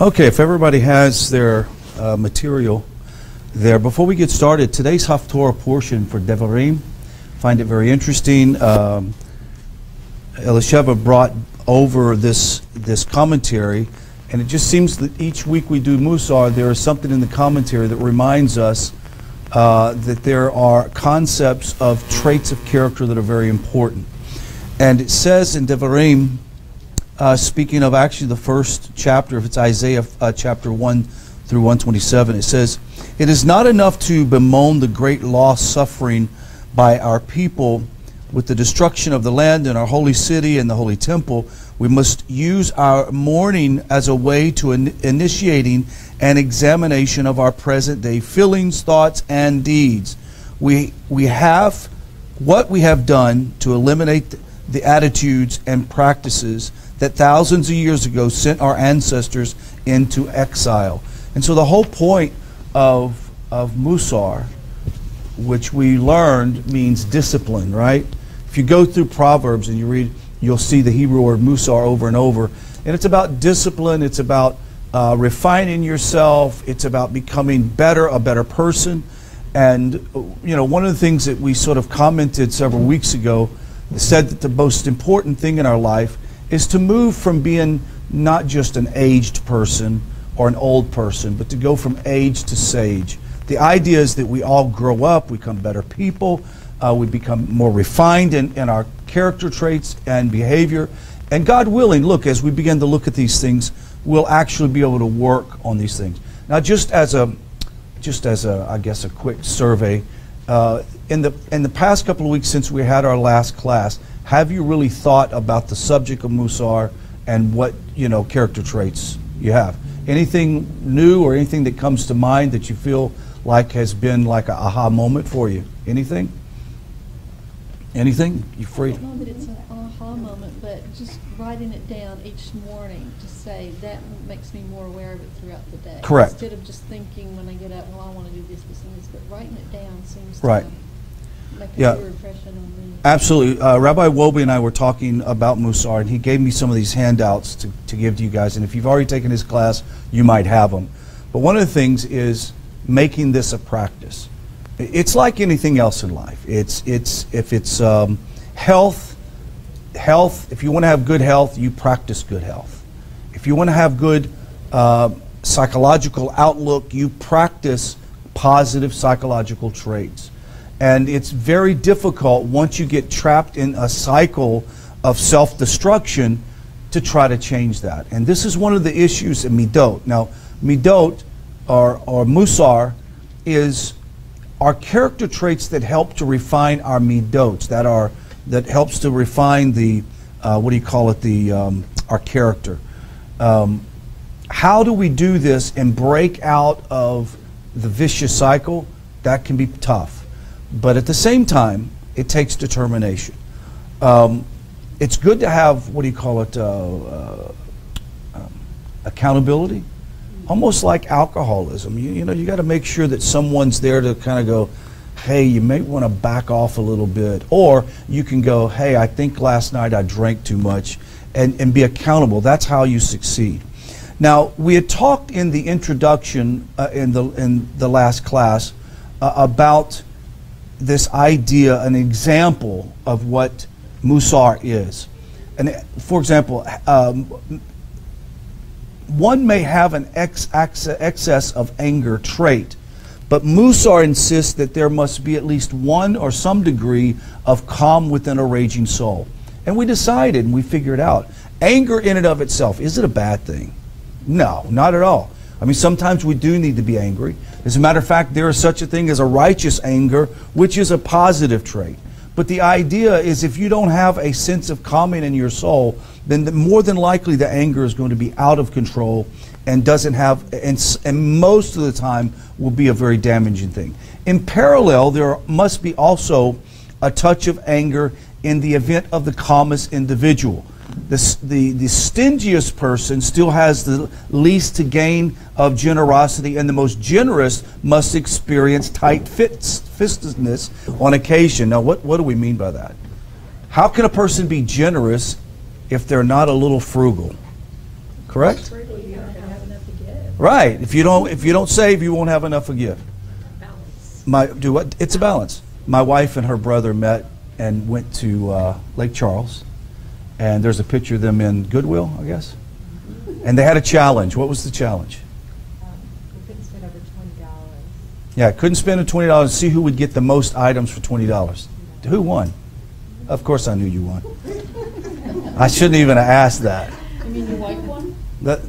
Okay, if everybody has their material there, before we get started, today's Haftorah portion for Devarim, find it very interesting. Elisheva brought over this commentary, and it just seems that each week we do Mussar, there is something in the commentary that reminds us that there are concepts of traits of character that are very important. And it says in Devarim, speaking of actually the first chapter, if it's Isaiah chapter 1 through 127, it says, "It is not enough to bemoan the great loss suffering by our people with the destruction of the land and our holy city and the holy temple. We must use our mourning as a way to initiating an examination of our present day feelings, thoughts, and deeds. We have what we have done to eliminate the attitudes and practices that thousands of years ago sent our ancestors into exile." And so the whole point of Mussar, which we learned means discipline, right? If you go through Proverbs and you read, you'll see the Hebrew word Mussar over and over. And it's about discipline, it's about refining yourself, it's about becoming a better person. And you know, one of the things that we sort of commented several weeks ago said that the most important thing in our life is to move from being not just an aged person or an old person, but to go from age to sage. The idea is that we all grow up, we become better people, we become more refined in our character traits and behavior. And God willing, look, as we begin to look at these things, we'll actually be able to work on these things. Now, just as a I guess a quick survey, in the past couple of weeks since we had our last class, have you really thought about the subject of Mussar and what, you know, character traits you have? Anything new or anything that comes to mind that you feel like has been like an aha moment for you? Anything? Anything? You free? I don't know that it's an aha moment, but just writing it down each morning to say that makes me more aware of it throughout the day. Correct. Instead of just thinking when I get up, well, I want to do this, and this, but writing it down seems Right. to make a Yeah. clear impression on me. Absolutely. Rabbi Wolbe and I were talking about Mussar, and he gave me some of these handouts to give to you guys. And if you've already taken his class, you might have them. But one of the things is making this a practice. It's like anything else in life. If it's health. If you want to have good health, you practice good health. If you want to have good psychological outlook, you practice positive psychological traits. And it's very difficult once you get trapped in a cycle of self-destruction to try to change that. And this is one of the issues in Midot. Now, Midot or Mussar are character traits that help to refine our Midot, that helps to refine the our character. How do we do this and break out of the vicious cycle? That can be tough. But at the same time, it takes determination. It's good to have, accountability, almost like alcoholism. You know, you got to make sure that someone's there to kind of go, hey, you may want to back off a little bit. Or you can go, hey, I think last night I drank too much, and be accountable. That's how you succeed. Now, we had talked in the introduction in the last class about this idea, an example of what Mussar is. And for example, one may have an excess of anger trait, but Mussar insists that there must be at least one or some degree of calm within a raging soul. And we decided, and we figured out, anger in and of itself, is it a bad thing? No, not at all. I mean, sometimes we do need to be angry. As a matter of fact, there is such a thing as a righteous anger, which is a positive trait. But the idea is if you don't have a sense of calming in your soul, then more than likely the anger is going to be out of control and doesn't have, and most of the time will be a very damaging thing. In parallel, there must be also a touch of anger in the event of the calmest individual. The stingiest person still has the least to gain of generosity, and the most generous must experience tight-fistedness on occasion. Now, what do we mean by that? How can a person be generous if they're not a little frugal? Correct? You have enough to Right. If you don't save, you won't have enough to give. Balance. It's a balance. My wife and her brother met and went to Lake Charles, and there's a picture of them in Goodwill, I guess. And they had a challenge. What was the challenge? We couldn't spend over $20. Yeah, couldn't spend $20 to see who would get the most items for $20. Who won? Of course I knew you won. I shouldn't even have asked that. You mean your wife won?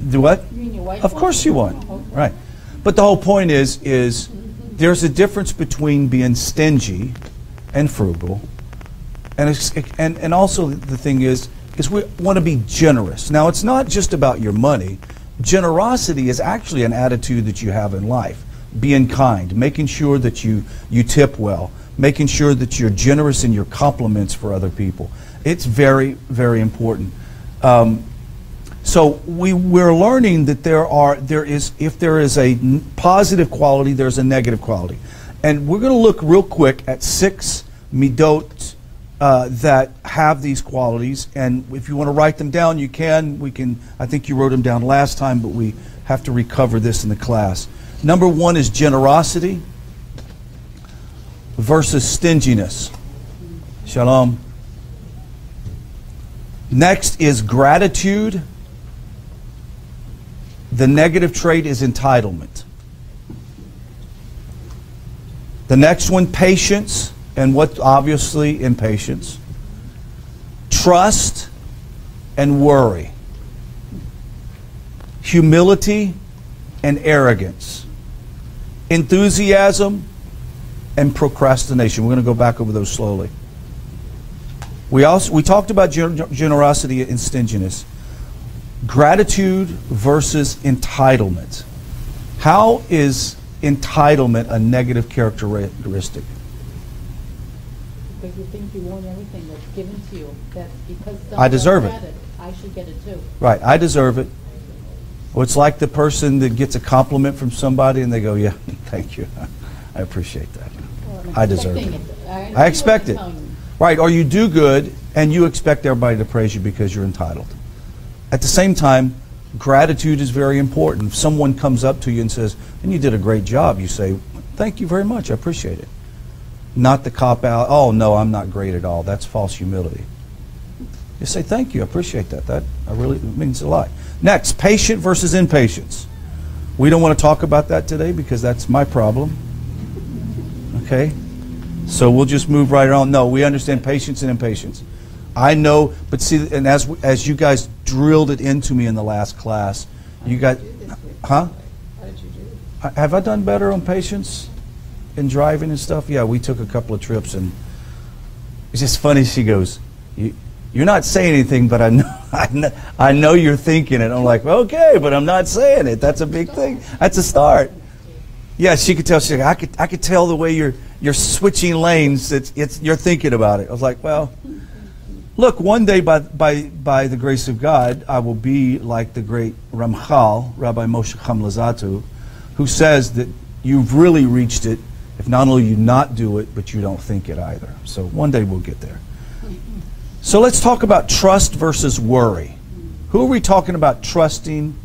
Do what? You mean your wife Of won? course you won. Okay. Right. But the whole point is there's a difference between being stingy and frugal. And also the thing is we want to be generous. Now, it's not just about your money. Generosity is actually an attitude that you have in life. Being kind, making sure that you tip well, making sure that you're generous in your compliments for other people. It's very, very important. So we're learning that if there is a positive quality, there's a negative quality. And we're going to look real quick at 6 midot that have these qualities. And if you want to write them down, you can. I think you wrote them down last time, but we have to recover this in the class. Number 1 is generosity versus stinginess. Shalom. Next is gratitude. The negative trait is entitlement. The next one, patience, and what obviously impatience. Trust and worry. Humility and arrogance. Enthusiasm and procrastination. We're going to go back over those slowly. We talked about generosity and stinginess. Gratitude versus entitlement. How is entitlement a negative characteristic? Because you think you want everything that's given to you. That because I deserve it. I should get it too. Right, I deserve it. Well, it's like the person that gets a compliment from somebody and they go, yeah, thank you. I appreciate that. Well, I deserve it. I I expect it. telling you. Right, or you do good and you expect everybody to praise you because you're entitled. At the same time, gratitude is very important. If someone comes up to you and says, and you did a great job, you say, thank you very much, I appreciate it. Not the cop out, oh no, I'm not great at all. That's false humility. You say, thank you, I appreciate that. That really means a lot. Next, patient versus impatience. We don't want to talk about that today because that's my problem. Okay? So we'll just move right on. No, we understand patience and impatience. I know, but see, and as you guys drilled it into me in the last class, you got, huh? How did you do? Have I done better on patience in driving and stuff? Yeah, we took a couple of trips, and it's just funny. She goes, "You're not saying anything, but I know you're thinking it." I'm like, "Okay, but I'm not saying it. That's a big thing. That's a start." Yeah, she could tell. I could tell the way you're switching lanes. You're thinking about it. I was like, well. Look, one day, by the grace of God, I will be like the great Ramchal, Rabbi Moshe Hamlazatu, who says that you've really reached it if not only you not do it, but you don't think it either. So one day we'll get there. So let's talk about trust versus worry. Who are we talking about trusting,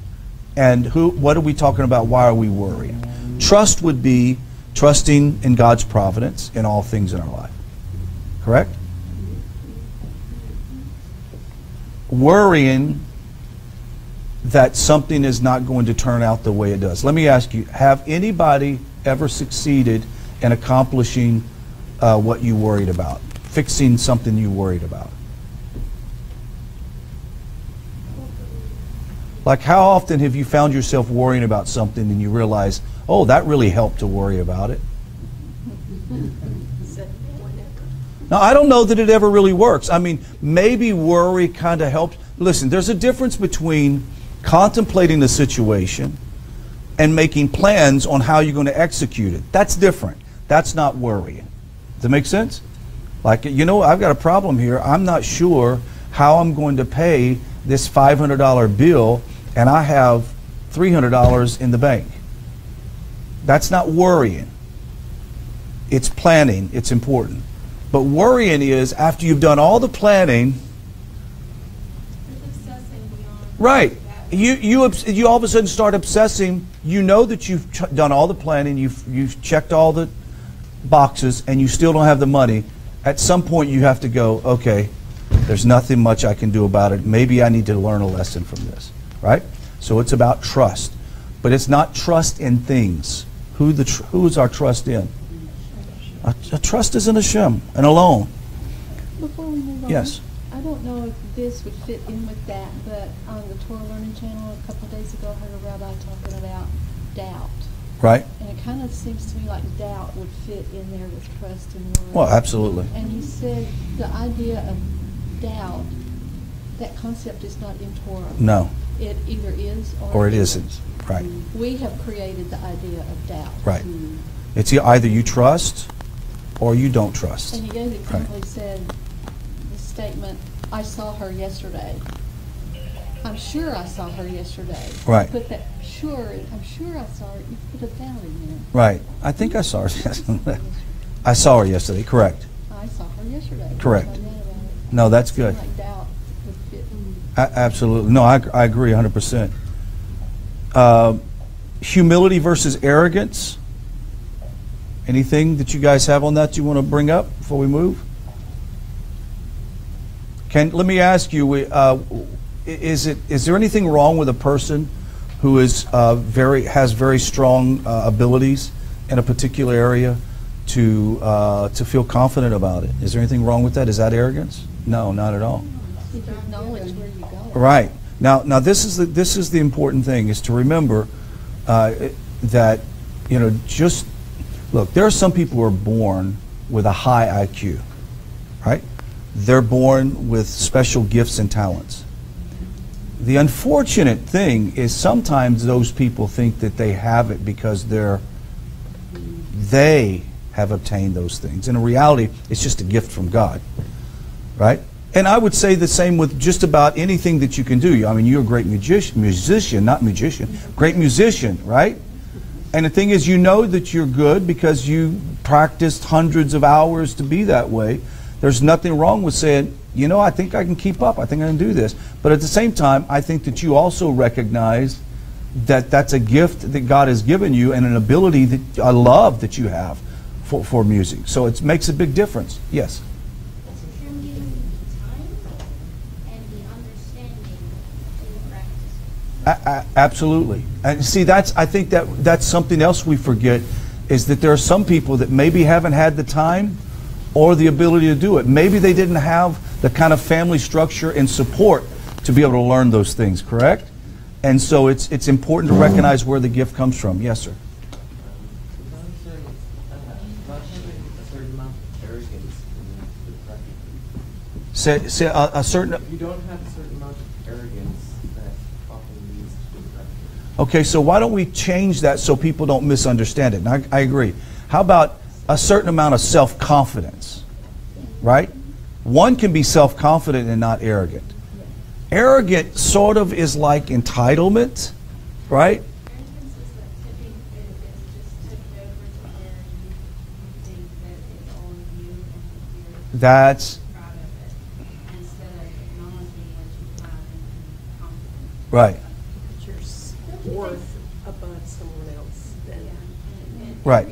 and what are we talking about? Why are we worried? Trust would be trusting in God's providence in all things in our life. Correct? Worrying that something is not going to turn out the way it does. Let me ask you, have anybody ever succeeded in accomplishing what you worried about? Fixing something you worried about? Like, how often have you found yourself worrying about something and you realize, oh, that really helped to worry about it? Now, I don't know that it ever really works. I mean, maybe worry kind of helps. Listen, there's a difference between contemplating the situation and making plans on how you're going to execute it. That's different. That's not worrying. Does that make sense? Like, I've got a problem here. I'm not sure how I'm going to pay this $500 bill, and I have $300 in the bank. That's not worrying. It's planning. It's important. But worrying is after you've done all the planning, right? You all of a sudden start obsessing. You know that you've done all the planning, you've checked all the boxes, and you still don't have the money. At some point, you have to go, okay, there's nothing much I can do about it. Maybe I need to learn a lesson from this, right? So it's about trust, but it's not trust in things. Who is our trust in? A trust is in Hashem and alone. Before we move on, Yes. I don't know if this would fit in with that, but on the Torah Learning Channel a couple of days ago, I heard a rabbi talking about doubt. Right? And it kind of seems to me like doubt would fit in there with trust and worry. Well, absolutely. And he said the idea of doubt, that concept is not in Torah. No. It either is Or it isn't. Right. We have created the idea of doubt. Right. It's either you trust or you don't trust. And he gave the example, he said the statement, I saw her yesterday. I'm sure I saw her yesterday. Right. Put that sure, I'm sure I saw her. You put a doubt in there. Right. I think I saw her yesterday. I saw her yesterday, correct. I saw her yesterday. Correct. There's no doubt about it. No, that's Seemed good. like doubt would fit. Absolutely. No, I agree 100%. Humility versus arrogance. Anything that you guys have on that you want to bring up before we move? Let me ask you, is there anything wrong with a person who has very strong abilities in a particular area to feel confident about it? Is there anything wrong with that? Is that arrogance? No, not at all. If you acknowledge where you go. Right. Now this is the important thing, is to remember that, just look, there are some people who are born with a high IQ, right? They're born with special gifts and talents. The unfortunate thing is sometimes those people think that they have it because they have obtained those things. And in reality, it's just a gift from God, right? And I would say the same with just about anything that you can do. I mean, you're a great great musician, right? And the thing is, you know that you're good because you practiced hundreds of hours to be that way. There's nothing wrong with saying, I think I can keep up. I think I can do this. But at the same time, I think that you also recognize that that's a gift that God has given you and an ability that I love that you have for music. So it makes a big difference. Yes? Absolutely. And see, I think that's something else we forget, is that there are some people that maybe haven't had the time or the ability to do it. Maybe they didn't have the kind of family structure and support to be able to learn those things, correct? And so it's important to recognize where the gift comes from. Yes, sir. Say a certain. You don't have a certain amount of arrogance that often leads to regret. Okay, so why don't we change that so people don't misunderstand it? And I agree. How about a certain amount of self-confidence, right? One can be self-confident and not arrogant. Arrogant sort of is like entitlement, right? Arrogance is like tipping, is just tipped over to where you think that it's all of you and you're That's proud of it, instead of acknowledging what you have and confident. right. Put your worth above someone else. Then. And Right.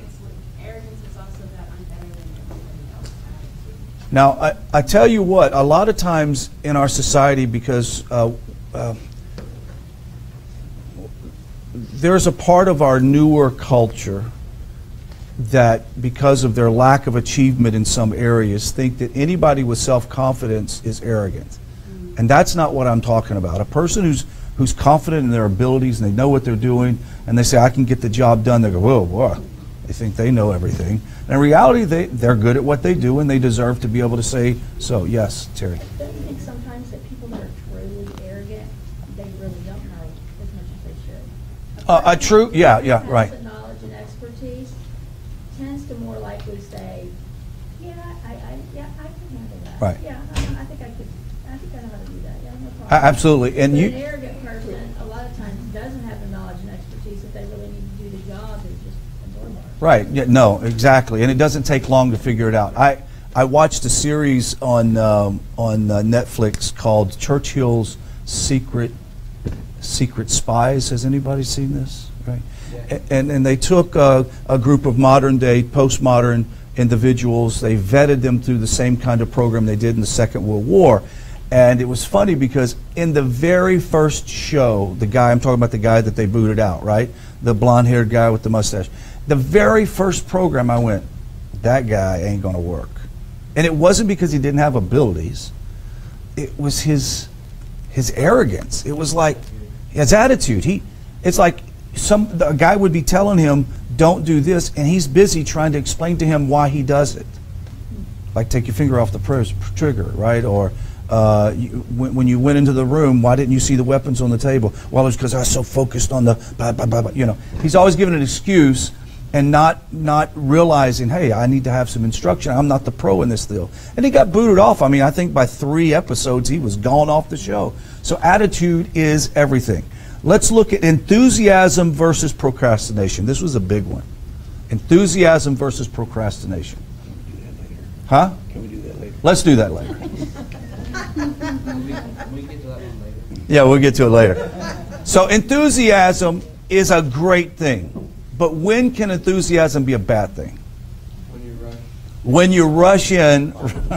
Arrogance is also that I'm better than everybody else attitude. Now, I tell you what, a lot of times in our society, because there's a part of our newer culture that, because of their lack of achievement in some areas, think that anybody with self-confidence is arrogant. And that's not what I'm talking about. A person who's confident in their abilities and they know what they're doing, and they say, I can get the job done, they go, whoa. They think they know everything. And in reality, they're good at what they do, and they deserve to be able to say so. Yes, Terry. Don't you think sometimes that people that are truly arrogant, they really don't know as much as they should? True, yeah, right. The knowledge and expertise tends to more likely say, yeah, I can handle that. Right. Yeah, I think I know how to do that. Yeah, no problem. Absolutely. And But you. an arrogant person, a lot of times, doesn't have the knowledge and expertise. If they really need to do the job, is just a doormat. Right. Yeah, no, exactly. And it doesn't take long to figure it out. I watched a series on Netflix called Churchill's Secret Secret Spies. Has anybody seen this? Right. And they took a group of modern day, postmodern individuals. They vetted them through the same kind of program they did in the Second World War. And it was funny because in the very first show, the guy, I'm talking about the guy that they booted out, right? The blonde-haired guy with the mustache. The very first program I went, that guy ain't going to work. And it wasn't because he didn't have abilities. It was his arrogance. It was like his attitude. It's like a guy would be telling him, don't do this, and he's busy trying to explain to him why he does it. Like, take your finger off the trigger, right? Or when you went into the room, why didn't you see the weapons on the table? Well, it's because I was so focused on the you know. He's always giving an excuse and not realizing, hey, I need to have some instruction. I'm not the pro in this deal. And he got booted off. I mean, I think by 3 episodes, he was gone off the show. So attitude is everything. Let's look at enthusiasm versus procrastination. This was a big one. Enthusiasm versus procrastination. Huh? Can we do that later? Let's do that later. We get to that one later. Yeah, we'll get to it later. So enthusiasm is a great thing. But when can enthusiasm be a bad thing? When you rush. When you rush in,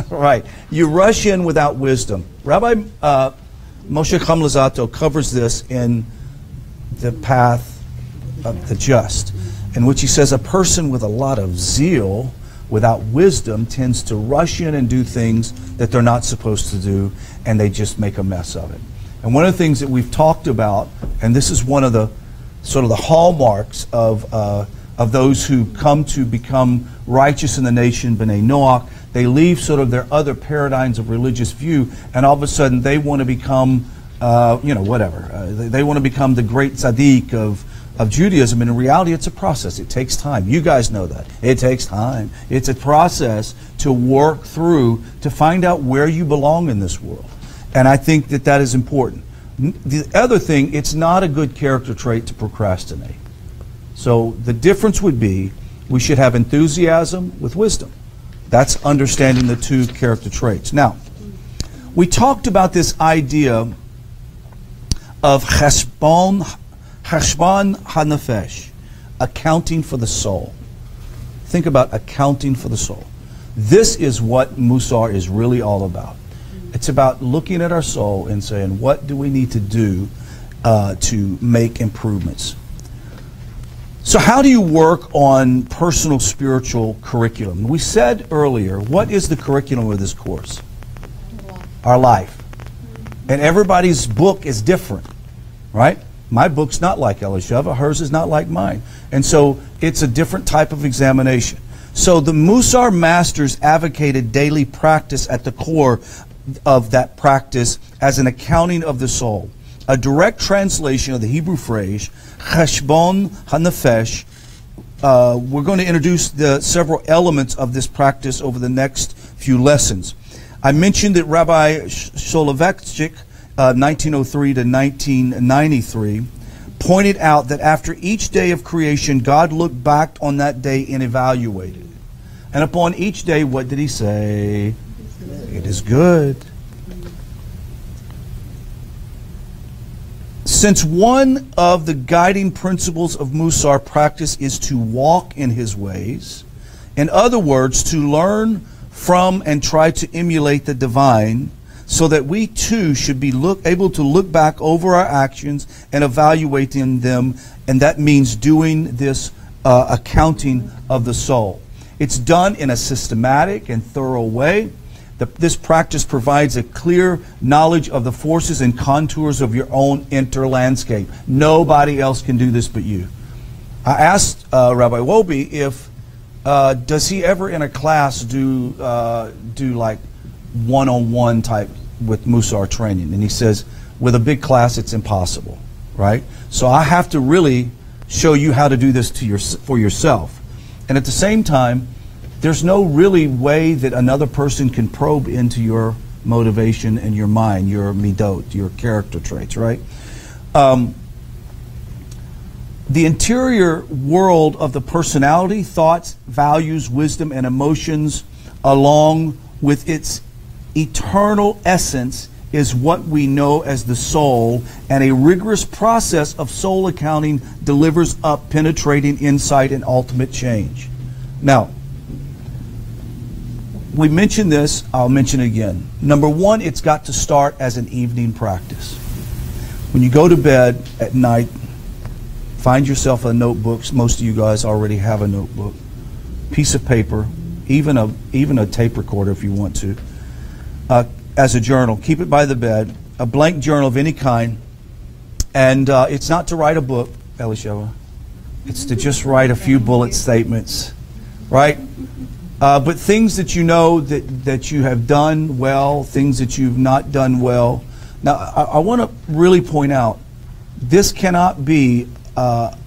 right. You rush in without wisdom. Rabbi Moshe Chamlazato covers this in The Path of the Just, in which he says a person with a lot of zeal without wisdom tends to rush in and do things that they're not supposed to do, and they just make a mess of it. And one of the things that we've talked about, and this is one of the sort of the hallmarks of those who come to become righteous in the nation, B'nai Noach, they leave sort of their other paradigms of religious view, and all of a sudden they want to become, whatever. They want to become the great tzaddik of Judaism. And in reality, it's a process. It takes time. You guys know that. It takes time. It's a process to work through to find out where you belong in this world. And I think that that is important. The other thing, it's not a good character trait to procrastinate. So the difference would be we should have enthusiasm with wisdom. That's understanding the two character traits. Now, we talked about this idea of cheshbon hanefesh, accounting for the soul. Think about accounting for the soul. This is what Mussar is really all about. It's about looking at our soul and saying, what do we need to do to make improvements? So how do you work on personal spiritual curriculum? We said earlier, what is the curriculum of this course? Our life. And everybody's book is different, right? My book's not like Elisheva, hers is not like mine. And so it's a different type of examination. So the Mussar masters advocated daily practice at the core of that practice as an accounting of the soul. A direct translation of the Hebrew phrase, cheshbon hanefesh. We're going to introduce the several elements of this practice over the next few lessons. I mentioned that Rabbi Soloveitchik, 1903 to 1993, pointed out that after each day of creation, God looked back on that day and evaluated. And upon each day, what did he say? It is good. Since one of the guiding principles of Mussar practice is to walk in his ways, in other words, to learn from and try to emulate the divine, so that we too should be able to look back over our actions and evaluating them, and that means doing this accounting of the soul. It's done in a systematic and thorough way. This practice provides a clear knowledge of the forces and contours of your own inner landscape. Nobody else can do this but you. I asked Rabbi Wobi if does he ever in a class do like one-on-one type with Mussar training, and he says with a big class it's impossible, right? So I have to really show you how to do this for yourself, and at the same time, there's no really way that another person can probe into your motivation and your mind, your midot, your character traits, right? The interior world of the personality, thoughts, values, wisdom, and emotions, along with its eternal essence, is what we know as the soul, and a rigorous process of soul accounting delivers up penetrating insight and ultimate change. Now, we mentioned this, I'll mention it again. Number one, it's got to start as an evening practice. When you go to bed at night, find yourself a notebook. Most of you guys already have a notebook, piece of paper, even a tape recorder if you want to. As a journal, keep it by the bed, a blank journal of any kind, and it's not to write a book, Elisheva. It's to just write a few bullet statements, right? But things that you know that you have done well, things that you've not done well. Now, I want to really point out, this cannot be developed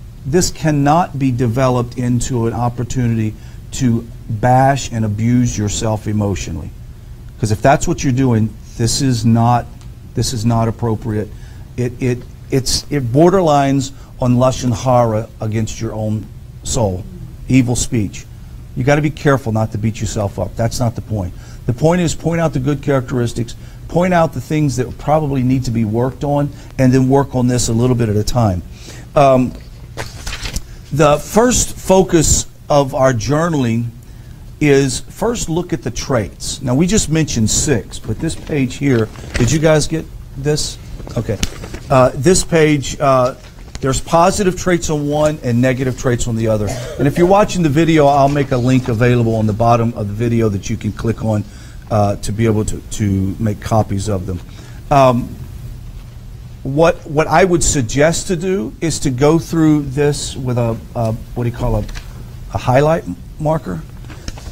into an opportunity to bash and abuse yourself emotionally. Because if that's what you're doing, this is not appropriate. It borderlines on lashon hara against your own soul, evil speech. You got to be careful not to beat yourself up. That's not the point. The point is, point out the good characteristics, point out the things that probably need to be worked on, and then work on this a little bit at a time. The first focus of our journaling is first look at the traits. Now, we just mentioned 6, but this page here, did you guys get this? Okay. This page, there's positive traits on one and negative traits on the other. And if you're watching the video, I'll make a link available on the bottom of the video that you can click on to be able to make copies of them. What I would suggest to do is to go through this with a what do you call a highlight marker.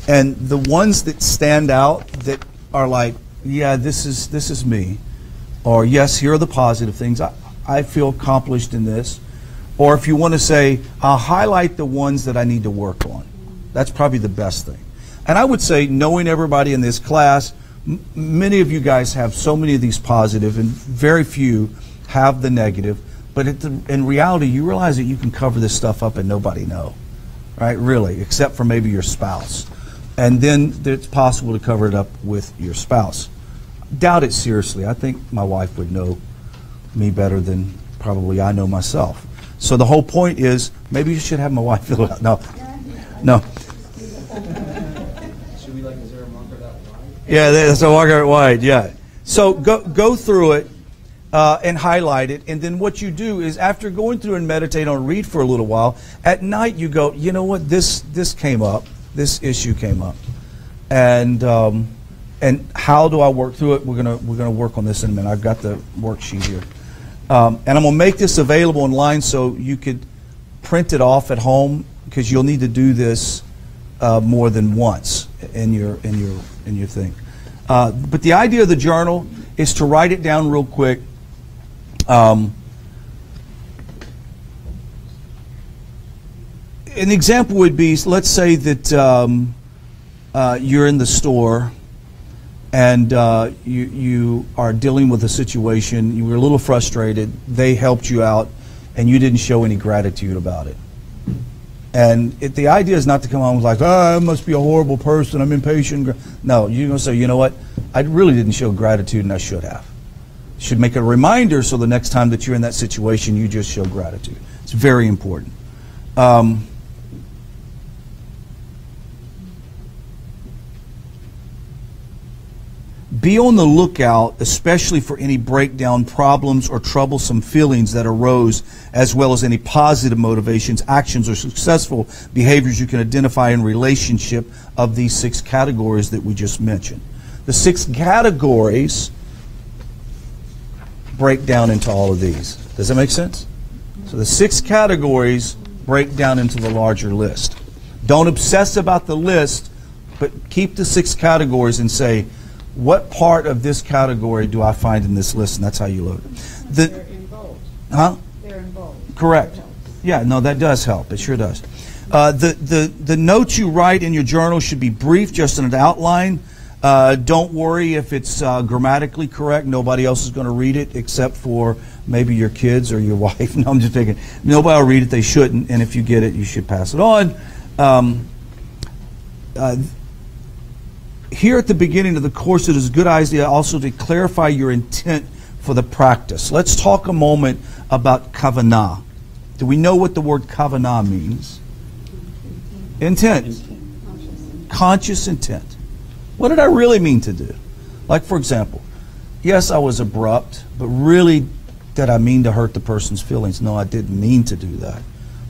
And the ones that stand out that are like, yeah, this is me, or yes, here are the positive things. I feel accomplished in this. Or if you want to say, I'll highlight the ones that I need to work on. That's probably the best thing. And I would say, knowing everybody in this class, many of you guys have so many of these positive, and very few have the negative. But in reality, you realize that you can cover this stuff up and nobody know, right? Really, except for maybe your spouse. And then it's possible to cover it up with your spouse. Doubt it seriously. I think my wife would know me better than probably I know myself. So the whole point is, maybe you should have my wife fill it out. No. Should we is there a marker that wide? Yeah, there's a marker wide, yeah. So go through it and highlight it. And then what you do is, after going through and meditate on, read for a little while, at night you go, you know what, this came up. This issue came up, and how do I work through it? We're gonna work on this in a minute. I've got the worksheet here, and I'm gonna make this available online so you could print it off at home, because you'll need to do this more than once in your thing. But the idea of the journal is to write it down real quick. An example would be, let's say that you're in the store and you are dealing with a situation, you were a little frustrated, they helped you out, and you didn't show any gratitude about it. And the idea is not to come home like, I must be a horrible person, I'm impatient. No, you're going to say, you know what, I really didn't show gratitude and I should have. You should make a reminder so the next time that you're in that situation, you just show gratitude. It's very important. Be on the lookout, especially for any breakdown, problems, or troublesome feelings that arose, as well as any positive motivations, actions, or successful behaviors you can identify in relationship of these 6 categories that we just mentioned. The 6 categories break down into all of these. Does that make sense? So the 6 categories break down into the larger list. Don't obsess about the list, but keep the 6 categories and say, what part of this category do I find in this list? And that's how you load it. They're involved. Huh? They're involved. Correct. Yeah, no, that does help. It sure does. The notes you write in your journal should be brief, just an outline. Don't worry if it's grammatically correct. Nobody else is going to read it except for maybe your kids or your wife. No, I'm just thinking. Nobody will read it. They shouldn't. And if you get it, you should pass it on. here at the beginning of the course, it is a good idea also to clarify your intent for the practice. Let's talk a moment about kavanah. Do we know what the word kavanah means? Intent. Conscious intent. What did I really mean to do? Like, for example, yes, I was abrupt, but really, did I mean to hurt the person's feelings? No, I didn't mean to do that.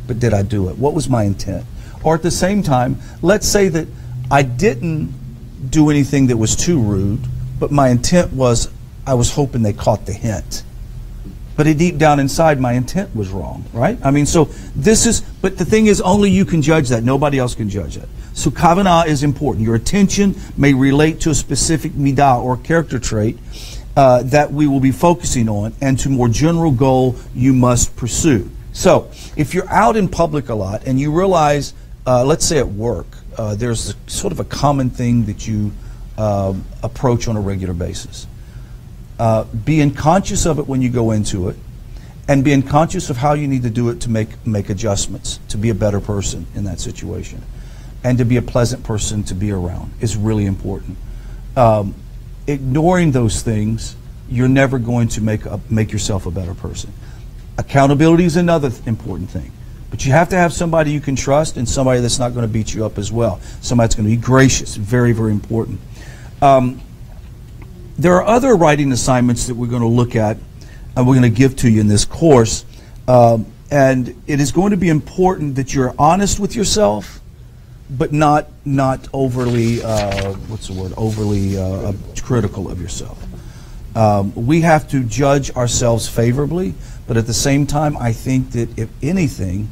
But did I do it? What was my intent? Or at the same time, let's say that I didn't do anything that was too rude, but my intent was, I was hoping they caught the hint. But deep down inside, my intent was wrong, right? I mean, so this is, but the thing is, only you can judge that. Nobody else can judge that. So kavanah is important. Your attention may relate to a specific midah or character trait that we will be focusing on, and to more general goal you must pursue. So if you're out in public a lot and you realize, let's say at work, there's sort of a common thing that you approach on a regular basis. Being conscious of it when you go into it, and being conscious of how you need to do it to make adjustments, to be a better person in that situation, and to be a pleasant person to be around is really important. Ignoring those things, you're never going to make yourself a better person. Accountability is another important thing. But you have to have somebody you can trust, and somebody that's not going to beat you up as well. Somebody that's going to be gracious. Very, very important. There are other writing assignments that we're going to look at and we're going to give to you in this course. And it is going to be important that you're honest with yourself, but not overly, overly critical of yourself. We have to judge ourselves favorably, but at the same time, I think that if anything,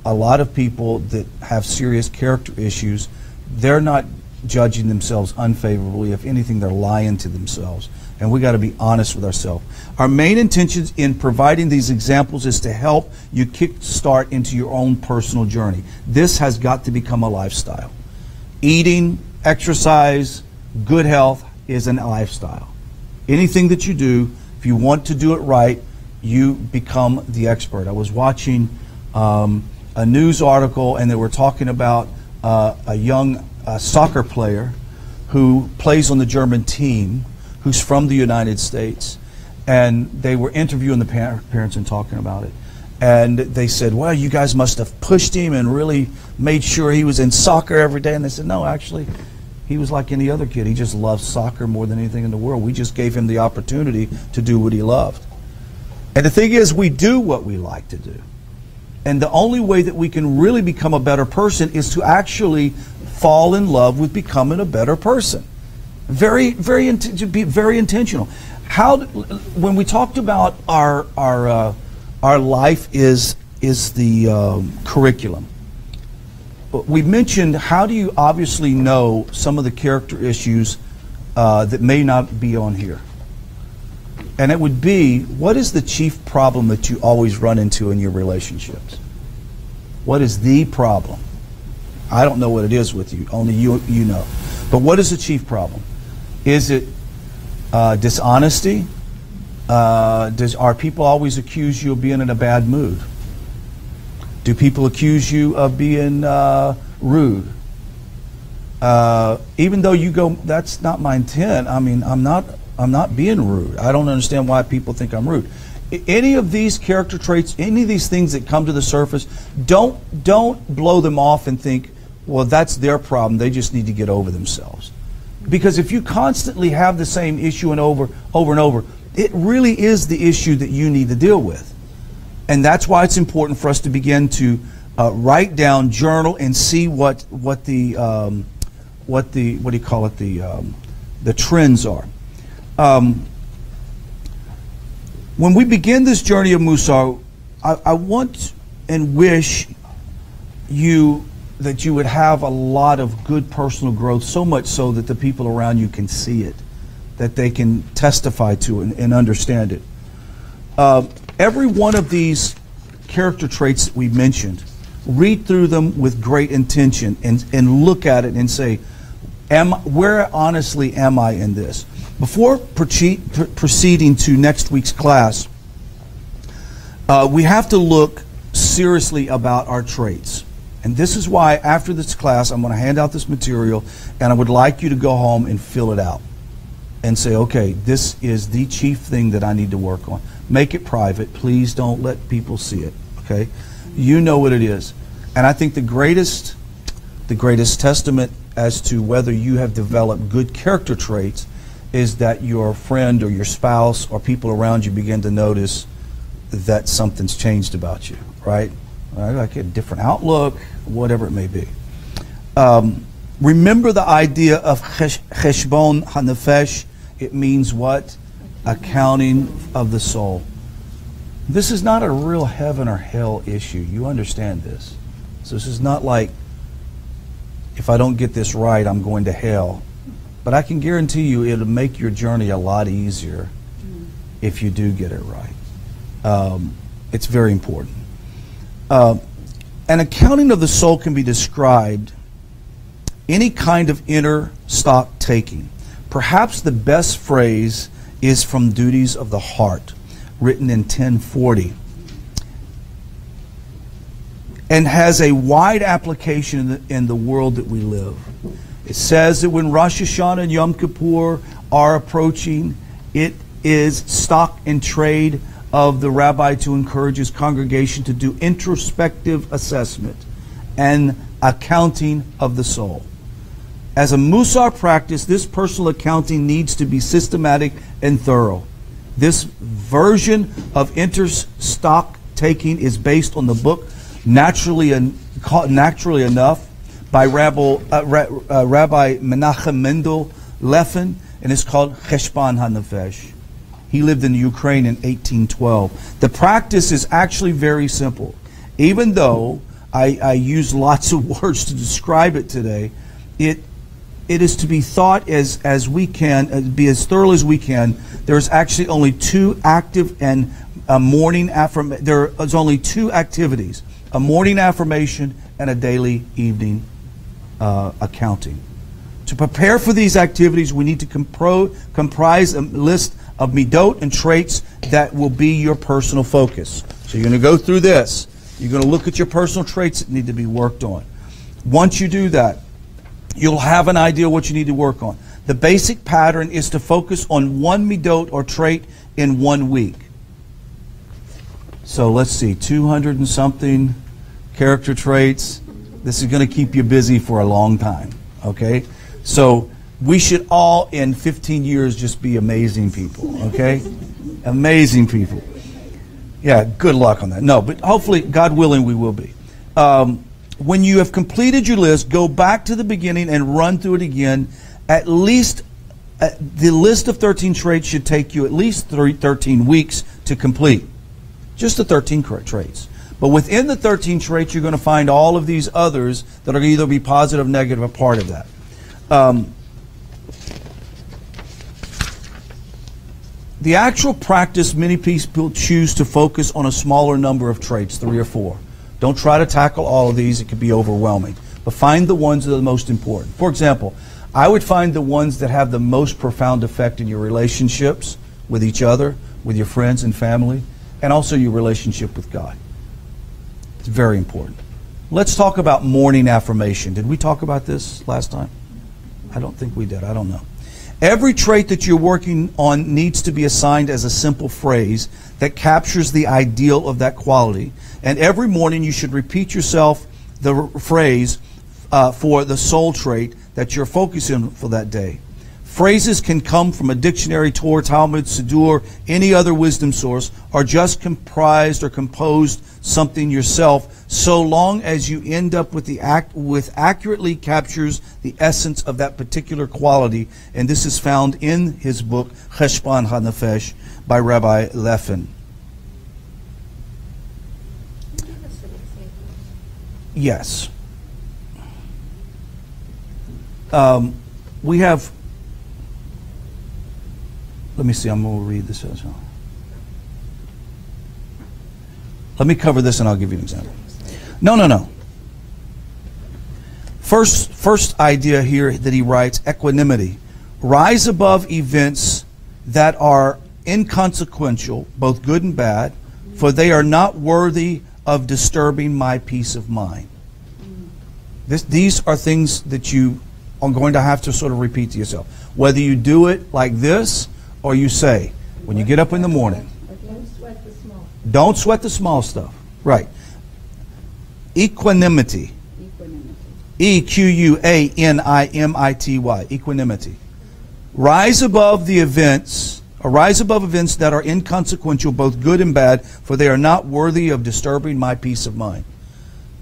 a lot of people that have serious character issues, they're not judging themselves unfavorably. If anything, they're lying to themselves. And we got to be honest with ourselves. Our main intentions in providing these examples is to help you kickstart into your own personal journey. This has got to become a lifestyle. Eating, exercise, good health is a lifestyle. Anything that you do, if you want to do it right, you become the expert. I was watching a news article, and they were talking about a young soccer player who plays on the German team, who's from the United States, and they were interviewing the parents and talking about it. And they said, well, you guys must have pushed him and really made sure he was in soccer every day. And they said, no, actually, he was like any other kid. He just loved soccer more than anything in the world. We just gave him the opportunity to do what he loved. And the thing is, we do what we like to do. And the only way that we can really become a better person is to actually fall in love with becoming a better person. To be very intentional. When we talked about our life is the curriculum, we mentioned, how do you obviously know some of the character issues that may not be on here? And it would be, what is the chief problem that you always run into in your relationships? What is the problem? I don't know what it is with you. Only you know. But what is the chief problem? Is it dishonesty? Are people always accuse you of being in a bad mood? Do people accuse you of being rude? Even though you go, that's not my intent. I mean, I'm not being rude. I don't understand why people think I'm rude. Any of these character traits, any of these things that come to the surface, don't blow them off and think, well, that's their problem. They just need to get over themselves. Because if you constantly have the same issue and over and over, it really is the issue that you need to deal with. And that's why it's important for us to begin to write down, journal, and see what the trends are. When we begin this journey of Mussar, I want and wish that you would have a lot of good personal growth, so much so that the people around you can see it, that they can testify to it and understand it. Every one of these character traits that we mentioned, read through them with great intention and look at it and say, where honestly am I in this? Before proceeding to next week's class, we have to look seriously about our traits. And this is why after this class, I'm going to hand out this material, and I would like you to go home and fill it out and say, okay, this is the chief thing that I need to work on. Make it private. Please don't let people see it, okay? You know what it is. And I think the greatest testament as to whether you have developed good character traits is that your friend or your spouse or people around you begin to notice that something's changed about you, right? Like a different outlook, whatever it may be. Remember the idea of cheshbon hanefesh. It means what? Accounting of the soul. This is not a real heaven or hell issue. You understand this. So this is not like, if I don't get this right, I'm going to hell. But I can guarantee you it'll make your journey a lot easier if you do get it right. It's very important. An accounting of the soul can be described any kind of inner stock taking. Perhaps the best phrase is from Duties of the Heart, written in 1040, and has a wide application in the world that we live. It says that when Rosh Hashanah and Yom Kippur are approaching, it is stock and trade of the rabbi to encourage his congregation to do introspective assessment and accounting of the soul. As a Mussar practice, this personal accounting needs to be systematic and thorough. This version of stock taking is based on the book Naturally Enough by Rabbi Menachem Mendel Leffen, and it's called Cheshbon HaNefesh. He lived in Ukraine in 1812. The practice is actually very simple. Even though I use lots of words to describe it today, it is to be thought as we can, be as thorough as we can. There's actually only two active and a morning affirmation. There's only two activities: a morning affirmation and a daily evening accounting. To prepare for these activities, we need to comprise a list of midot and traits that will be your personal focus. So you're going to go through this. You're going to look at your personal traits that need to be worked on. Once you do that, you'll have an idea what you need to work on. The basic pattern is to focus on one midot or trait in 1 week. So let's see, 200 and something character traits. This is going to keep you busy for a long time, okay? So we should all, in 15 years, just be amazing people, okay? Amazing people. Yeah, good luck on that. No, but hopefully, God willing, we will be. When you have completed your list, go back to the beginning and run through it again. At least, the list of 13 traits should take you at least 13 weeks to complete. Just the 13 traits. But within the 13 traits, you're going to find all of these others that are going to either be positive, negative, or part of that. The actual practice, many people choose to focus on a smaller number of traits, 3 or 4. Don't try to tackle all of these. It can be overwhelming. But find the ones that are the most important. For example, I would find the ones that have the most profound effect in your relationships with each other, with your friends and family, and also your relationship with God. It's very important. Let's talk about morning affirmation. Did we talk about this last time? I don't think we did. I don't know. Every trait that you're working on needs to be assigned as a simple phrase that captures the ideal of that quality. And every morning you should repeat yourself the phrase for the soul trait that you're focusing on for that day. Phrases can come from a dictionary, Torah, Talmud, Siddur, any other wisdom source, or just comprised or composed something yourself, so long as you end up with accurately captures the essence of that particular quality. And this is found in his book, Cheshbon HaNefesh, by Rabbi Leffen. Give us an example. Yes. We have... Let me see, I'm going to read this as well. Let me cover this and I'll give you an example. No. First idea here that he writes, equanimity. Rise above events that are inconsequential, both good and bad, for they are not worthy of disturbing my peace of mind. These are things that you are going to have to sort of repeat to yourself. Whether you do it like this or you say, when you get up in the morning, Don't sweat the small. don't sweat the small stuff. Right. Equanimity. E-Q-U-A-N-I-M-I-T-Y. Equanimity. Rise above events that are inconsequential, both good and bad, for they are not worthy of disturbing my peace of mind.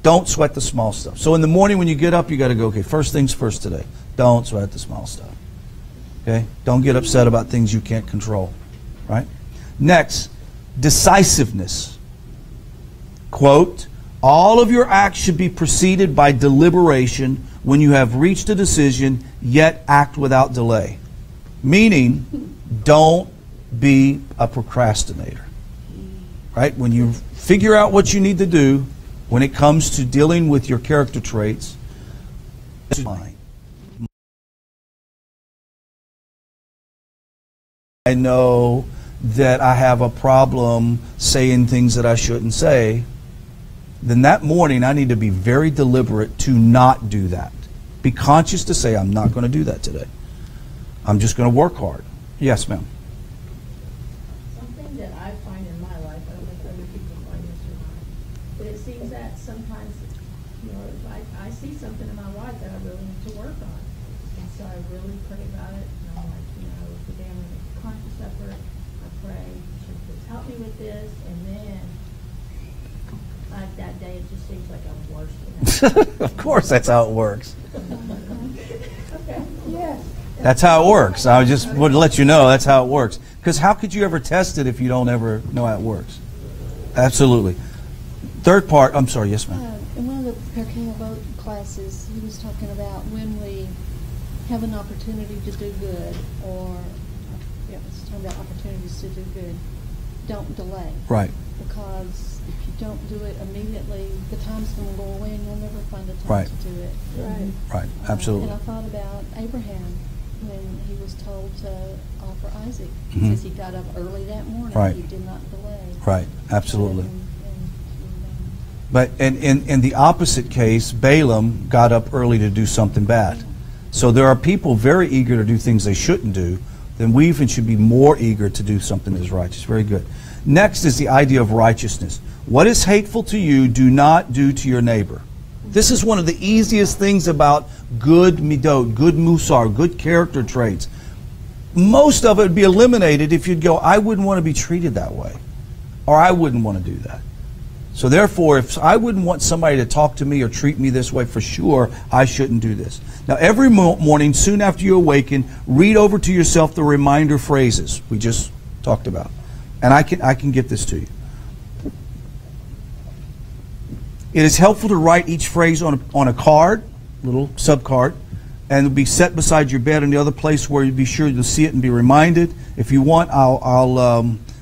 Don't sweat the small stuff. So in the morning when you get up, you got to go, okay, first things first today. Don't sweat the small stuff. Okay? Don't get upset about things you can't control. Right? Next, decisiveness. Quote, all of your acts should be preceded by deliberation when you have reached a decision, yet act without delay. Meaning, don't be a procrastinator. Right? When you figure out what you need to do, when it comes to dealing with your character traits, I know that I have a problem saying things that I shouldn't say, then that morning I need to be very deliberate to not do that. Be conscious to say, I'm not going to do that today. I'm just going to work hard. Yes, ma'am. Something that I find in my life, I don't know if other people find this or not, but it seems that sometimes, you know, if I see something in my life that I really need to work on. And so I really pray about it, and I'm like, you know, today I'm going to make a conscious effort. I pray, please help me with this, and then like that day, it just seems like I'm worse than that. Of course, that's how it works. Okay, yes. That's how it works. I just would let you know that's how it works. Because how could you ever test it if you don't ever know how it works? Absolutely. Third part, I'm sorry, yes, ma'am. In one of the Percale Vote classes, he was talking about when we have an opportunity to do good, or it's talking about opportunities to do good, don't delay. Right. Because if you don't do it immediately, the time's going to go away and you'll never find the time Right. to do it. Right. Right, absolutely. And I thought about Abraham when he was told to offer Isaac. He Mhm. says he got up early that morning. Right. He did not delay. Right, absolutely. And, But in the opposite case, Balaam got up early to do something bad. So there are people very eager to do things they shouldn't do. Then we even should be more eager to do something that is righteous. Very good. Next is the idea of righteousness. What is hateful to you, do not do to your neighbor. This is one of the easiest things about good midot, good mussar, good character traits. Most of it would be eliminated if you'd go, I wouldn't want to be treated that way. Or I wouldn't want to do that. So therefore, if I wouldn't want somebody to talk to me or treat me this way, for sure, I shouldn't do this. Now, every morning, soon after you awaken, read over to yourself the reminder phrases we just talked about. And I can get this to you. It is helpful to write each phrase on a card, little sub-card, and it'll be set beside your bed in the other place where you'll be sure to see it and be reminded. If you want,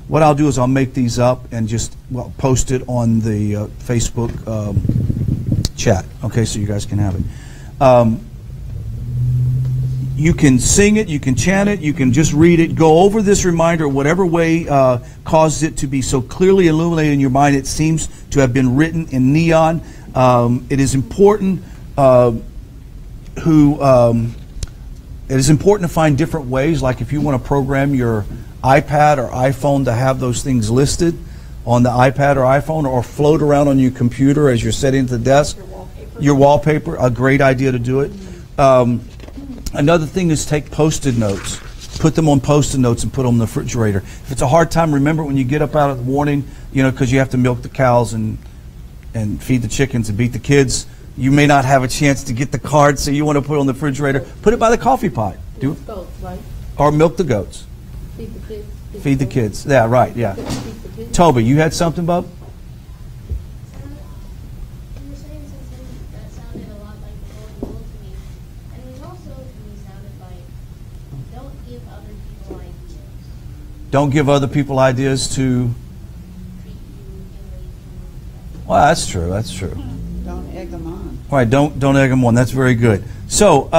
what I'll do is I'll make these up and just post it on the Facebook chat. Okay, so you guys can have it. You can sing it, you can chant it, you can just read it. Go over this reminder whatever way causes it to be so clearly illuminated in your mind it seems to have been written in neon. It is important it is important to find different ways, like if you want to program your iPad or iPhone to have those things listed on the iPad or iPhone, or float around on your computer as you're sitting at the desk. Your wallpaper, a great idea to do it. Another thing is take Post-it notes. Put them on Post-it notes and put them in the refrigerator. If it's a hard time, remember when you get up out of the morning, because you have to milk the cows and feed the chickens and beat the kids, you may not have a chance to get the card, so you want to put it on the refrigerator. Put it by the coffee pot. Do it. Both, right? Or milk the goats. Feed the kids. Feed the kids. Yeah, right, yeah. Feed the kids. Toby, you had something, bub? You were saying something that sounded a lot like the Lord will to me, and it also to me sounded like, don't give other people ideas. Don't give other people ideas to... Treat you in ways you Well, that's true, that's true. Don't egg them on. All right, don't egg them on. That's very good. So,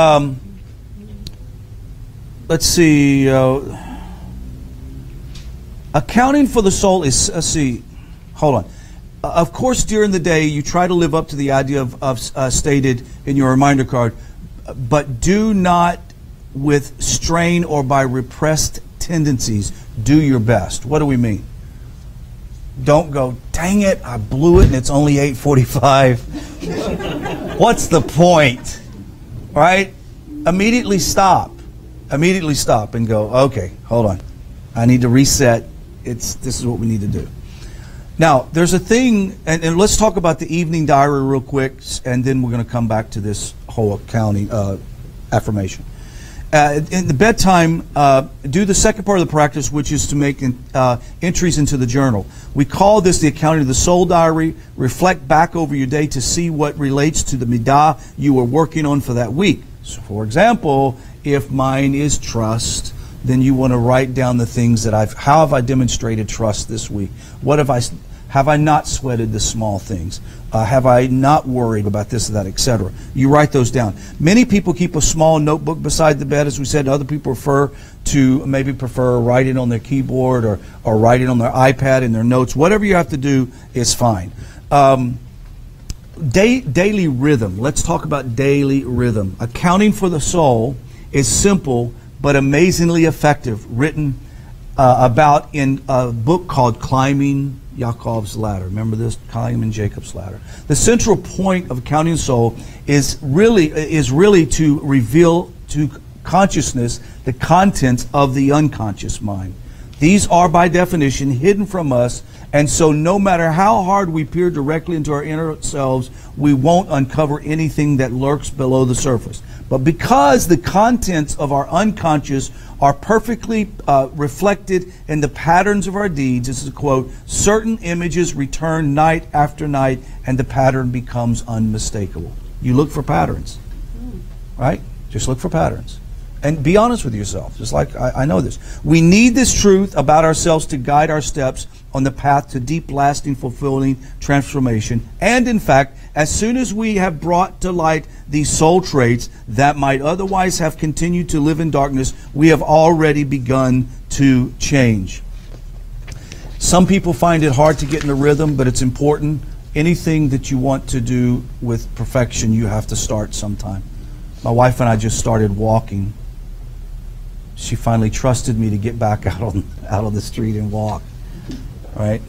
let's see. Accounting for the soul is, hold on. Of course, during the day, you try to live up to the idea of stated in your reminder card, but do not with strain or by repressed tendencies. Do your best. What do we mean? Don't go, dang it, I blew it and it's only 8:45. What's the point? Right? Immediately stop. Immediately stop and go, okay, hold on. I need to reset. This is what we need to do. Now, there's a thing, and let's talk about the evening diary real quick, and then we're going to come back to this whole accounting affirmation. In the bedtime, do the second part of the practice, which is to make entries into the journal. We call this the accounting of the soul diary. Reflect back over your day to see what relates to the midah you were working on for that week. So, for example, if mine is trust, then you want to write down the things that how have I demonstrated trust this week? What have I not sweated the small things? Have I not worried about this or that, etc.? You write those down. Many people keep a small notebook beside the bed, as we said. Other people prefer writing on their keyboard or writing on their iPad in their notes. Whatever you have to do is fine. Daily rhythm. Let's talk about daily rhythm. Accounting for the soul is simple but amazingly effective, written about in a book called Climbing Yaakov's Ladder. Remember this? Climbing Jacob's Ladder. The central point of accounting the soul is really to reveal to consciousness the contents of the unconscious mind. These are by definition hidden from us, and so no matter how hard we peer directly into our inner selves, we won't uncover anything that lurks below the surface. But because the contents of our unconscious are perfectly reflected in the patterns of our deeds, this is a quote, certain images return night after night and the pattern becomes unmistakable. You look for patterns, right? Just look for patterns. And be honest with yourself, just like I know this. We need this truth about ourselves to guide our steps on the path to deep, lasting, fulfilling transformation. And in fact, as soon as we have brought to light these soul traits that might otherwise have continued to live in darkness, we have already begun to change. Some people find it hard to get in the rhythm, but it's important. Anything that you want to do with perfection, you have to start sometime. My wife and I just started walking. She finally trusted me to get back out on the street and walk. Right?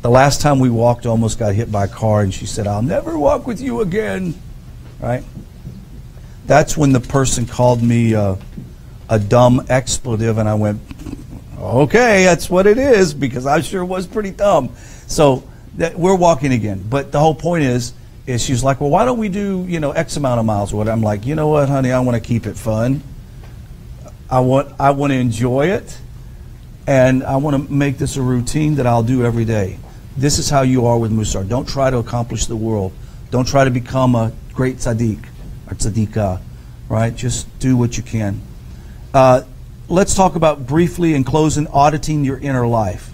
The last time we walked, I almost got hit by a car, and she said, "I'll never walk with you again." Right? That's when the person called me a dumb expletive, and I went, "Okay, that's what it is," because I sure was pretty dumb. So we're walking again. But the whole point is she was like, "Well, why don't we do X amount of miles?" Or what? I'm like, "You know what, honey? I want to keep it fun. I want to enjoy it, and I want to make this a routine that I'll do every day." This is how you are with Mussar. Don't try to accomplish the world. Don't try to become a great tzaddik or tzaddikah, right? Just do what you can. Let's talk about briefly in closing, auditing your inner life.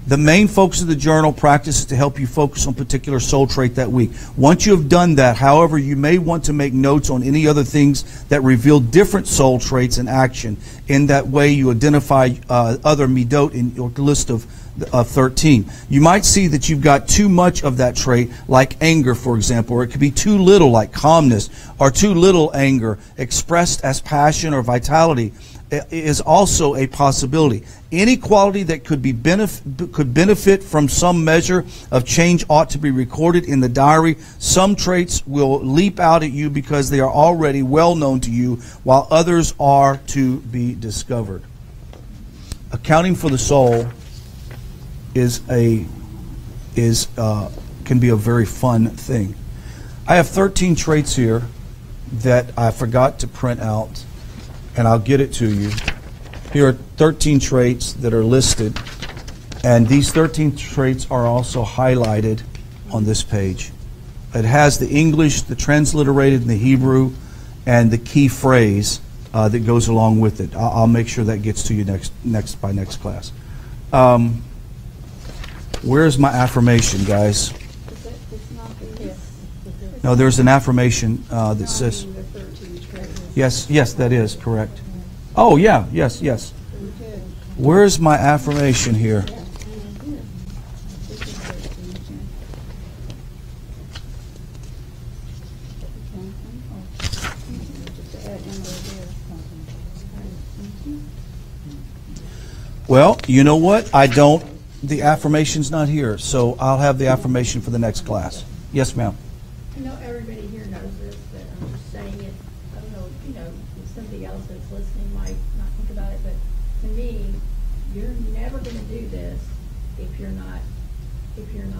The main focus of the journal practice is to help you focus on a particular soul trait that week. Once you have done that, however, you may want to make notes on any other things that reveal different soul traits in action. In that way, you identify other midot in your list of 13. You might see that you've got too much of that trait, like anger, for example, or it could be too little, like calmness, or too little anger, expressed as passion or vitality, is also a possibility. Any quality that could benefit from some measure of change ought to be recorded in the diary. Some traits will leap out at you because they are already well known to you, while others are to be discovered. Accounting for the soul can be a very fun thing. I have 13 traits here that I forgot to print out, and I'll get it to you. Here are 13 traits that are listed, and these 13 traits are also highlighted on this page. It has the English, the transliterated, and the Hebrew, and the key phrase that goes along with it. I'll make sure that gets to you next class. Where's my affirmation, guys? No, there's an affirmation that says... Yes, that is correct. Oh, yeah, yes. Where's my affirmation here? Well, you know what? The affirmation's not here, so I'll have the affirmation for the next class. Yes, ma'am. I know everybody here knows this, but I'm just saying it. I don't know, if somebody else that's listening might not think about it, but to me, you're never going to do this if you're not in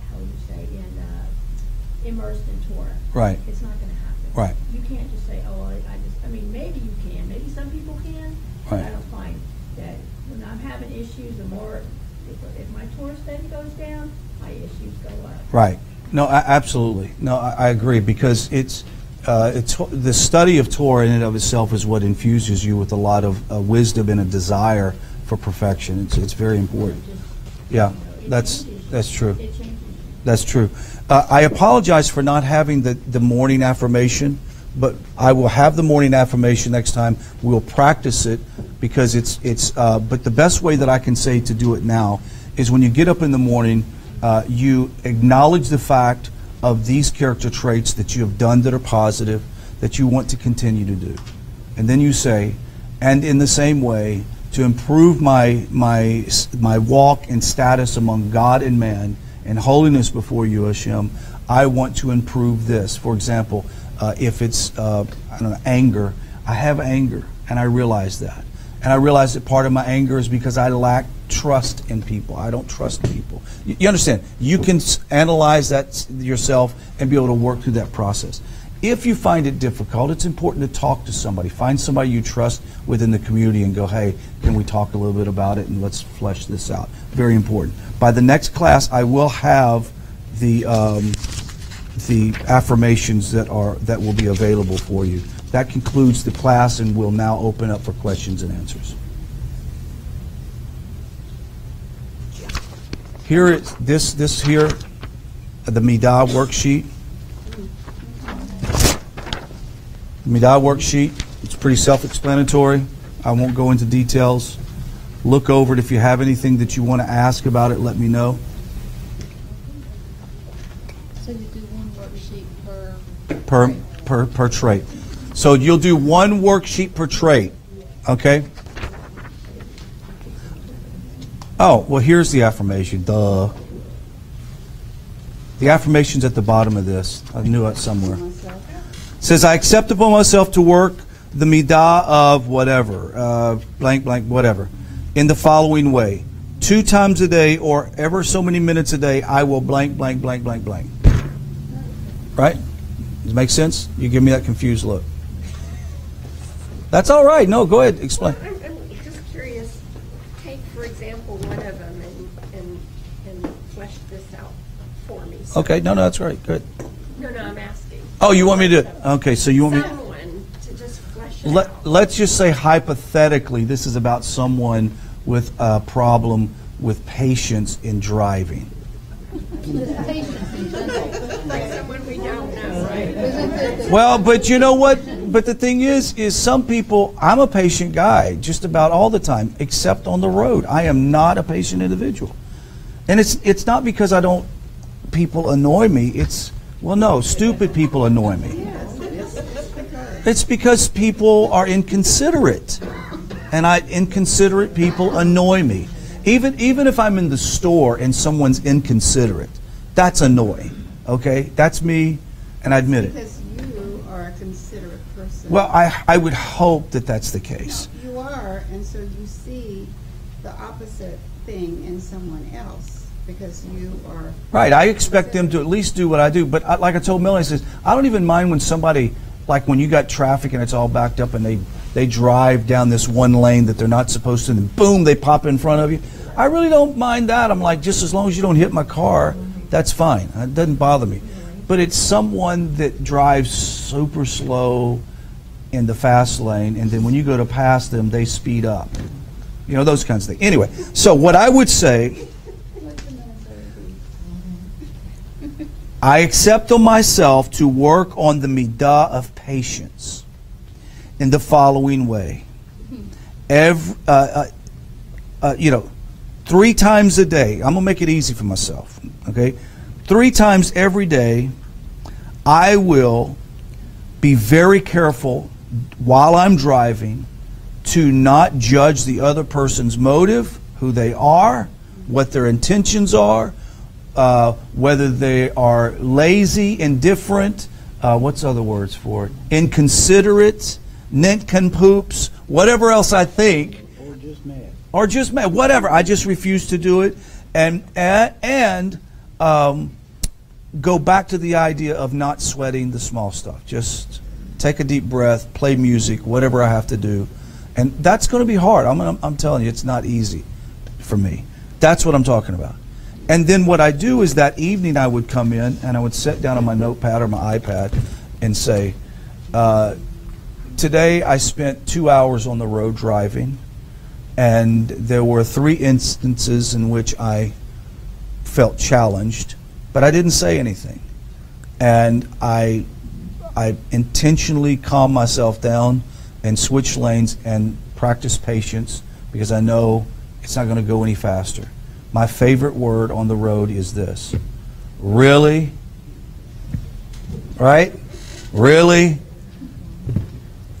how would you say, immersed in Torah. Right. It's not going to happen. Right. You can't just say, oh, I mean, maybe you can. Maybe some people can. But Right. I don't find that when I'm having issues, the more, if my Torah study goes down, my issues go up. Right. No, absolutely. No, I agree, because it's the study of Torah in and of itself is what infuses you with a lot of wisdom and a desire for perfection. It's very important. Yeah, that's true. It changes you. That's true. I apologize for not having the morning affirmation, but I will have the morning affirmation next time. We'll practice it, because but the best way that I can say to do it now is when you get up in the morning, you acknowledge the fact of these character traits that you have done that are positive, that you want to continue to do. And then you say, and in the same way, to improve my walk and status among God and man and holiness before you, Hashem, I want to improve this. For example, if it's anger, I have anger, and I realize that. And I realize that part of my anger is because I lack trust in people. I don't trust people. You understand? You can analyze that yourself and be able to work through that process. If you find it difficult, it's important to talk to somebody. Find somebody you trust within the community and go, hey, can we talk a little bit about it, and let's flesh this out. Very important. By the next class, I will have the affirmations that will be available for you. That concludes the class, and we'll now open up for questions and answers. Here is this here, the Midah worksheet. The Midah worksheet. It's pretty self-explanatory. I won't go into details. Look over it. If you have anything that you want to ask about it, let me know. So you do one worksheet Per trait. So you'll do one worksheet per trait. Okay? Oh, well, here's the affirmation. Duh. The affirmation's at the bottom of this. I knew it somewhere. It says, I accept upon myself to work the midah of whatever, blank, blank, whatever, in the following way. 2 times a day or ever so many minutes a day, I will blank, blank, blank, blank, blank. Right? Does it make sense? You give me that confused look. That's all right. No, go ahead. Explain. Well, I'm just curious. Take, for example, one of them and flesh this out for me. So Okay. No, that's right. Good. No, I'm asking. Oh, you want me to do it? Okay, so you want me Someone to just flesh it out. let's just say hypothetically this is about someone with a problem with patience in driving. Like someone we don't know, right? Well, but you know what? But the thing is some people, I'm a patient guy just about all the time, except on the road. I am not a patient individual. And it's not because people annoy me. Stupid people annoy me. It's because people are inconsiderate. And inconsiderate people annoy me. Even if I'm in the store and someone's inconsiderate, that's annoying. Okay? That's me, and I admit it. Because you are a considerate person. Well, I would hope that that's the case. You are, and so you see the opposite thing in someone else because you are... Right. I expect them to at least do what I do. But like I told Melanie, I don't even mind when somebody, like when you got traffic and it's all backed up and they drive down this one lane that they're not supposed to, and boom, they pop in front of you. I really don't mind that. I'm like, just as long as you don't hit my car, that's fine. It doesn't bother me. But it's someone that drives super slow in the fast lane, and then when you go to pass them, they speed up. You know, those kinds of things. Anyway, so what I would say, I accept on myself to work on the midah of patience in the following way. 3 times a day. I'm going to make it easy for myself. Okay? 3 times every day, I will be very careful while I'm driving to not judge the other person's motive, who they are, what their intentions are, whether they are lazy, indifferent, what's other words for it? Inconsiderate, nincompoops, whatever else I think. Or just mad. Or just mad, whatever. I just refuse to do it. And go back to the idea of not sweating the small stuff. Just take a deep breath, play music, whatever I have to do. And that's going to be hard. I'm telling you, it's not easy for me. That's what I'm talking about. And then what I do is that evening I would come in and I would sit down on my notepad or my iPad and say, today I spent 2 hours on the road driving, and there were 3 instances in which I felt challenged, but I didn't say anything. And I intentionally calmed myself down and switched lanes and practiced patience, because I know it's not going to go any faster. My favorite word on the road is this: really? Right? Really?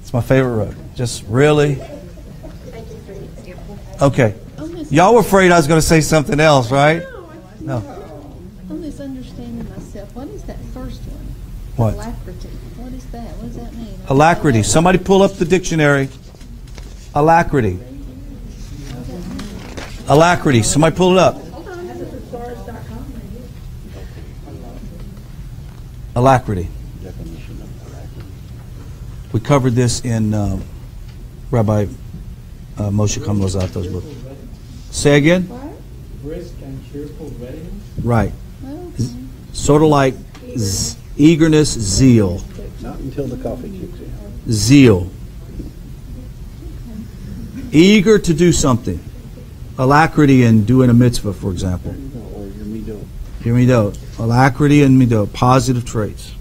It's my favorite word. Just really? Okay. Y'all were afraid I was going to say something else, right? No. I'm misunderstanding myself. What is that first one? What? Alacrity. What is that? What does that mean? Alacrity. Somebody pull up the dictionary. Alacrity. Alacrity. Somebody pull it up. Alacrity. We covered this in Rabbi Moshe Kamlozato's book. Say again? Brisk and cheerful readiness. Right. Okay. Sort of like eagerness, zeal. Not until the coffee kicks in. Zeal. Eager to do something. Alacrity in doing a mitzvah, for example. Or your midot. Your midot. Alacrity and midot. Positive traits.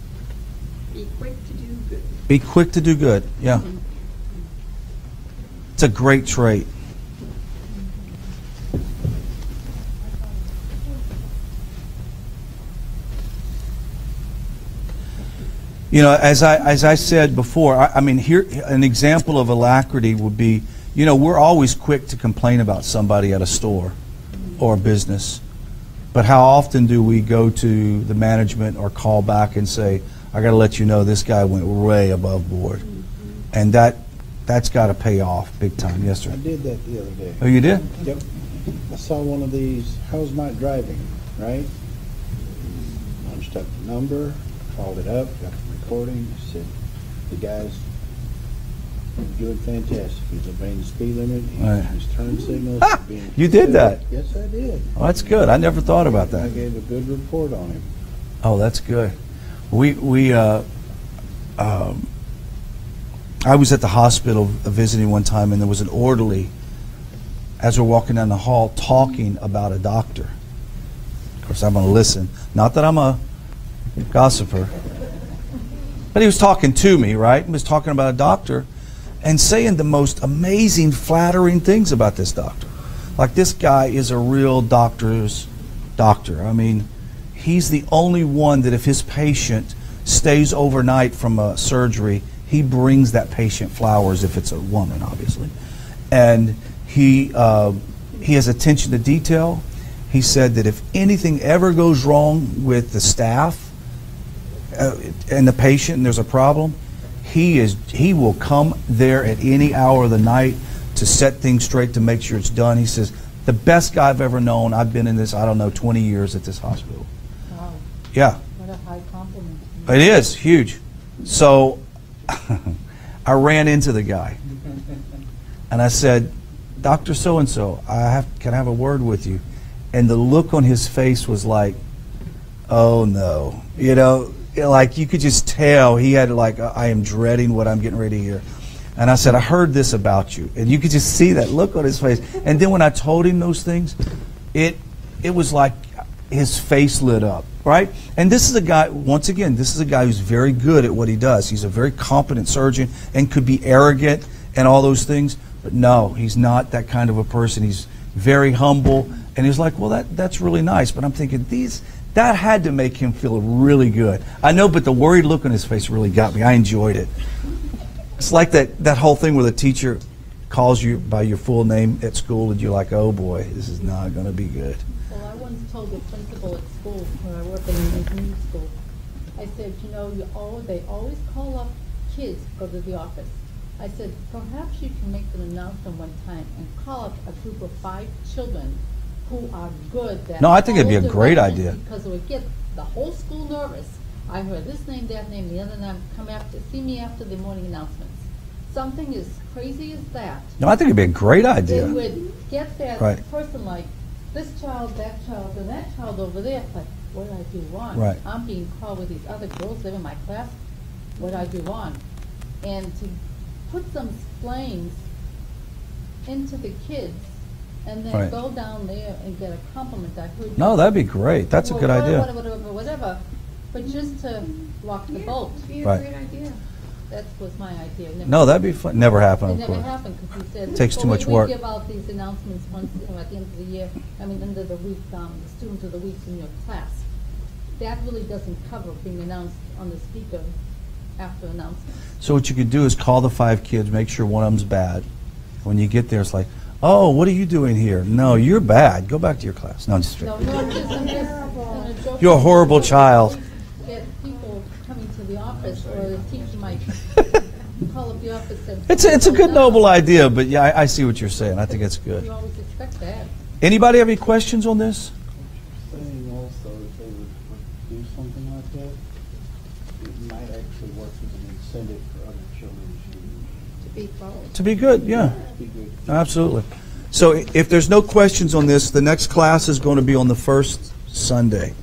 Be quick to do good. Be quick to do good. Yeah. It's a great trait. You know, as I said before, I mean, here an example of alacrity would be, you know, we're always quick to complain about somebody at a store or a business, but how often do we go to the management or call back and say, I got to let you know this guy went way above board, and that's got to pay off big time. Yes, sir. I did that the other day. Oh, you did? Yep. I saw one of these, how's my driving, right? Punched up the number, called it up, got the recording, said the guy's doing fantastic. He's obeying the speed limit, he's Right. his turn signals. Ah, being you did that? Yes, I did. Oh, that's good. I never thought about I that. gave a good report on him. Oh, that's good. I was at the hospital visiting one time, and there was an orderly, as we're walking down the hall, talking about a doctor. Of course, I'm going to listen. Not that I'm a gossiper. But he was talking to me, right? He was talking about a doctor and saying the most amazing, flattering things about this doctor. Like, this guy is a real doctor's doctor. I mean, he's the only one that if his patient stays overnight from a surgery, he brings that patient flowers, if it's a woman, obviously. And he has attention to detail. He said that if anything ever goes wrong with the staff and the patient and there's a problem, he will come there at any hour of the night to set things straight, to make sure it's done. He says, the best guy I've ever known. I've been in this, 20 years at this hospital. Wow. Yeah. What a high compliment. It is huge. So I ran into the guy and I said, Dr. So-and-so, can I have a word with you? And the look on his face was like, oh no. You know, like you could just tell he had like, I am dreading what I'm getting ready to hear. And I said, I heard this about you. And you could just see that look on his face. And then when I told him those things, it was like his face lit up, right? And this is a guy, once again, this is a guy who's very good at what he does. He's a very competent surgeon and could be arrogant and all those things. But no, he's not that kind of a person. He's very humble. And he's like, well, that's really nice. But I'm thinking, that had to make him feel really good. I know, but the worried look on his face really got me. I enjoyed it. It's like that whole thing where the teacher calls you by your full name at school, and you're like, oh boy, this is not going to be good. Well, I once told the principal at school, when I worked in an intermediate school, I said, you know, they always call up kids to go to the office. I said, perhaps you can make an announcement one time and call up a group of 5 children who are good. That No, I think it'd be a follow great directions, idea. Because it would get the whole school nervous. I heard this name, that name, the other name, see me after the morning announcements. Something as crazy as that. No, I think it'd be a great idea. It would get that Right. person like, this child, and that child over there, like, what did I do wrong? Right. I'm being called with these other girls that are in my class. What did I do wrong? And to put some flames into the kids and then Right. go down there and get a compliment. I heard No, that'd be great. That's a good idea. Whatever. But just to rock the boat. Be a Right. great idea. That was my idea. Never No, that'd be fun. Never happened, It of never course. happened because he said. Takes too "Well, much work." We give out these announcements once, at the end of the year, end of the week, the student of the week in your class. That really doesn't cover being announced on the speaker after announcements. So what you could do is call the 5 kids, make sure one of them's bad. When you get there, it's like, oh, what are you doing here? No, you're bad. Go back to your class. No, I'm just No, joking. I'm just in a joke. You're a horrible child. Get people coming to the office, or the teacher might call up the office and. It's a good, noble idea, but yeah, I see what you're saying. I think it's good. You always expect that. Anybody have any questions on this? Saying also, if they would do something like that, it might actually work as an incentive for other children To be bold. To be good, yeah. to be good. Absolutely. So if there's no questions on this, the next class is going to be on the first Sunday.